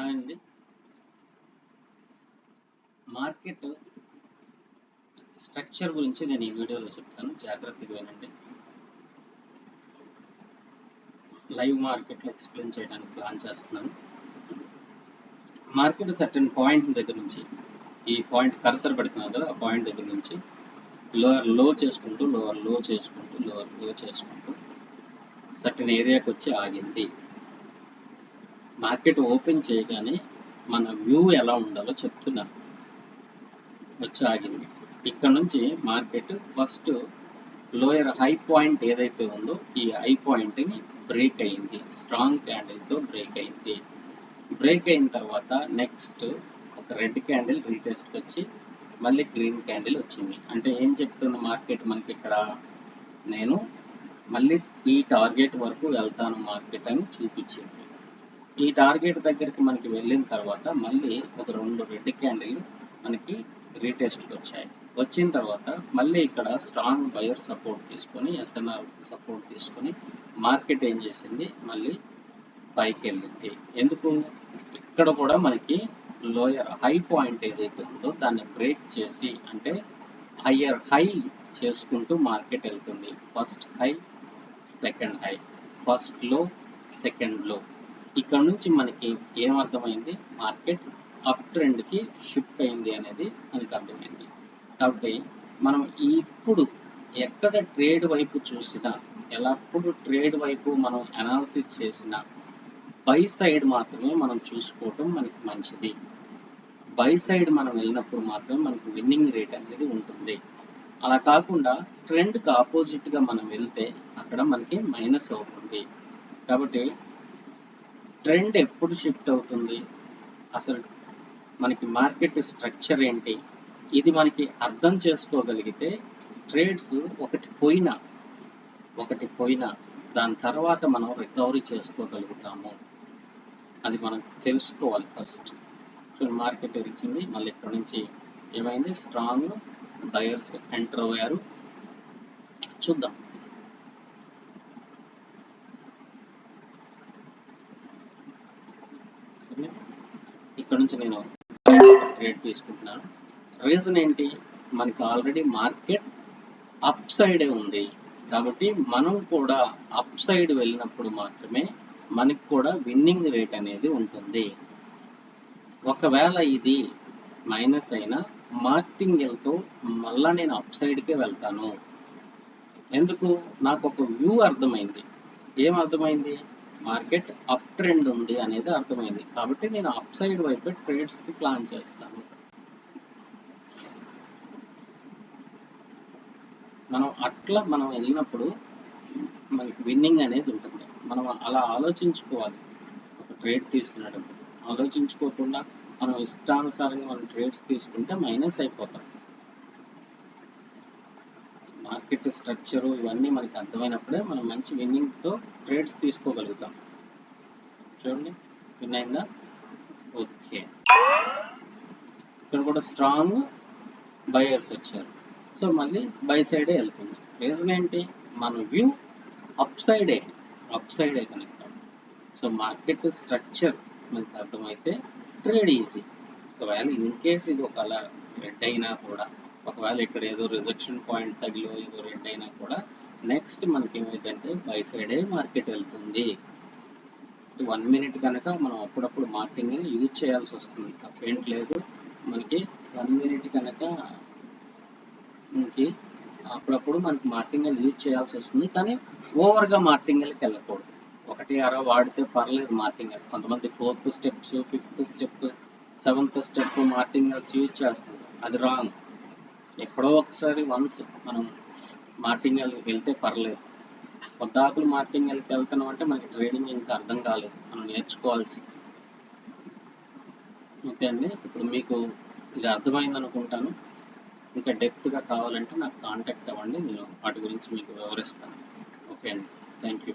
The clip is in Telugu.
అండి మార్కెట్ స్ట్రక్చర్ గురించి నేను ఈ వీడియోలో చెప్తాను, జాగ్రత్తగా వినండి. లైవ్ మార్కెట్లో ఎక్స్ప్లెయిన్ చేయడానికి ప్లాన్ చేస్తున్నాను. మార్కెట్ సర్టెన్ పాయింట్ దగ్గర నుంచి, ఈ పాయింట్ కర్సర్ పెడుతున్నాను కదా, ఆ పాయింట్ దగ్గర నుంచి లోవర్ లో చేసుకుంటూ సర్టెన్ ఏరియాకి వచ్చి ఆగింది. మార్కెట్ ఓపెన్ చేయగానే మన వ్యూ ఎలా ఉండాలో చెప్తున్నాను. వచ్చి ఆగింది. ఇక్కడ నుంచి market first lower high point ఏదైతే ఉందో ఈ హై పాయింట్ని బ్రేక్ అయింది, స్ట్రాంగ్ క్యాండిల్తో బ్రేక్ అయింది. బ్రేక్ అయిన తర్వాత నెక్స్ట్ ఒక రెడ్ క్యాండిల్ రీటెస్ట్కి వచ్చి మళ్ళీ గ్రీన్ క్యాండిల్ వచ్చింది. అంటే ఏం చెప్తుంది మార్కెట్ మనకి ఇక్కడ, నేను మళ్ళీ ఈ టార్గెట్ వరకు వెళ్తాను మార్కెట్ అని చూపించింది. ఈ టార్గెట్ దగ్గరికి మనకి వెళ్ళిన తర్వాత మళ్ళీ ఒక రెండు రెడ్ క్యాండిల్ మనకి రీటెస్ట్కి వచ్చాయి. వచ్చిన తర్వాత మళ్ళీ ఇక్కడ స్ట్రాంగ్ బయర్ సపోర్ట్ తీసుకొని, ఎస్ఎన్ఆర్ సపోర్ట్ తీసుకొని మార్కెట్ ఏం చేసింది, మళ్ళీ పైకి వెళ్ళింది. ఎందుకు, ఇక్కడ కూడా మనకి లోయర్ హై పాయింట్ ఏదైతే ఉందో దాన్ని బ్రేక్ చేసి, అంటే హయ్యర్ హై చేసుకుంటూ మార్కెట్ వెళ్తుంది. First high, second high, first లో, సెకండ్ లో. ఇక్కడ నుంచి మనకి ఏమర్థమైంది, మార్కెట్ అప్ ట్రెండ్కి షిఫ్ట్ అయింది అనేది మనకి అర్థమైంది. కాబట్టి మనం ఇప్పుడు ఎక్కడ ట్రేడ్ వైపు చూసినా, ఎల్లప్పుడు ట్రేడ్ వైపు మనం అనాలిసిస్ చేసినా బై సైడ్ మాత్రమే మనం చూసుకోవటం మనకి మంచిది. బై సైడ్ మనం వెళ్ళినప్పుడు మాత్రమే మనకి విన్నింగ్ రేట్ అనేది ఉంటుంది. అలా కాకుండా ట్రెండ్కి ఆపోజిట్గా మనం వెళ్తే అక్కడ మనకి మైనస్ అవుతుంది. కాబట్టి ట్రెండ్ ఎప్పుడు షిఫ్ట్ అవుతుంది, అసలు మనకి మార్కెట్ స్ట్రక్చర్ ఏంటి, ఇది మనకి అర్థం చేసుకోగలిగితే ట్రేడ్స్ ఒకటి పోయినా దాని తర్వాత మనం రికవరీ చేసుకోగలుగుతాము. అది మనం తెలుసుకోవాలి ఫస్ట్. సో మార్కెట్ ఎరిచింది, మళ్ళీ ఇక్కడ నుంచి ఏమైంది, స్ట్రాంగ్ బయర్స్ ఎంటర్ అయ్యారు. చూద్దాం. ఇక్కడ నుంచి నేను ట్రేడ్ తీసుకుంటున్నాను. రీజన్ ఏంటి, మనకి ఆల్రెడీ మార్కెట్ అప్ సైడే ఉంది కాబట్టి మనం కూడా అప్ సైడ్ వెళ్ళినప్పుడు మాత్రమే మనకి కూడా విన్నింగ్ రేట్ అనేది ఉంటుంది. ఒకవేళ ఇది మైనస్ అయినా మార్టింగెల్తో మళ్ళా నేను అప్ సైడ్కే వెళ్తాను. ఎందుకు, నాకు ఒక వ్యూ అర్థమైంది. ఏం అర్థమైంది, మార్కెట్ అప్ ట్రెండ్ ఉంది అనేది అర్థమైంది. కాబట్టి నేను అప్ సైడ్ వైపు ట్రేడ్స్కి ప్లాన్ చేస్తాను. మనం వెళ్ళినప్పుడు మనకి విన్నింగ్ అనేది ఉంటుంది. మనం అలా ఆలోచించుకోవాలి. ఒక ట్రేడ్ తీసుకునేటప్పుడు ఆలోచించుకోకుండా మనం ఇష్టానుసారంగా మనం ట్రేడ్స్ తీసుకుంటే మైనస్ అయిపోతాం. మార్కెట్ స్ట్రక్చరు ఇవన్నీ మనకి అర్థమైనప్పుడే మనం మంచి విన్నింగ్తో ట్రేడ్స్ తీసుకోగలుగుతాం. చూడండి, విన్ అయిందా, ఓకే. ఇక్కడ కూడా స్ట్రాంగ్ బయర్స్ వచ్చారు. సో మళ్ళీ బై సైడే వెళ్తుంది. రీజన్ ఏంటి, మన వ్యూ అప్ సైడే కనుక. సో మార్కెట్ స్ట్రక్చర్ మనకి అర్థమైతే ట్రేడ్ ఈజీ. ఒకవేళ ఇన్ కేస్ ఇది ఒక అలా రెడ్ అయినా కూడా, ఒకవేళ ఇక్కడ ఏదో రిజెక్షన్ పాయింట్ తగిలో ఏదో రెడ్ అయినా కూడా నెక్స్ట్ మనకి ఏమైందంటే బై సైడే మార్కెట్ వెళ్తుంది. 1 మినిట్ కనుక మనం అప్పుడప్పుడు మార్కెటింగ్ యూజ్ చేయాల్సి వస్తుంది, తప్పేంటి లేదు. మనకి 1 మినిట్ కనుక మనకి అప్పుడప్పుడు మనకి మార్టింగల్ యూజ్ చేయాల్సి వస్తుంది. కానీ ఓవర్గా మార్టింగల్కి వెళ్ళకూడదు. 1-6 వాడితే పర్లేదు మార్టింగల్. కొంతమంది 4th steps, 5th step, 7th step martingales use చేస్తారు. అది రాంగ్. ఎప్పుడో ఒకసారి వన్స్ మనం మార్టింగల్ వెళ్తే పర్లేదు. పొద్దాకులు మార్టింగల్కి వెళ్తున్నాం అంటే మనకి ట్రేడింగ్ ఇంకా అర్థం కాలేదు, మనం నేర్చుకోవాల్సి. ఓకే అండి, ఇప్పుడు మీకు ఇది అర్థమైంది అనుకుంటాను. ఇంకా డెప్త్గా కావాలంటే నాకు కాంటాక్ట్ అవ్వండి, నేను వాటి గురించి మీకు వివరిస్తాను. ఓకే అండి, థ్యాంక్ యూ.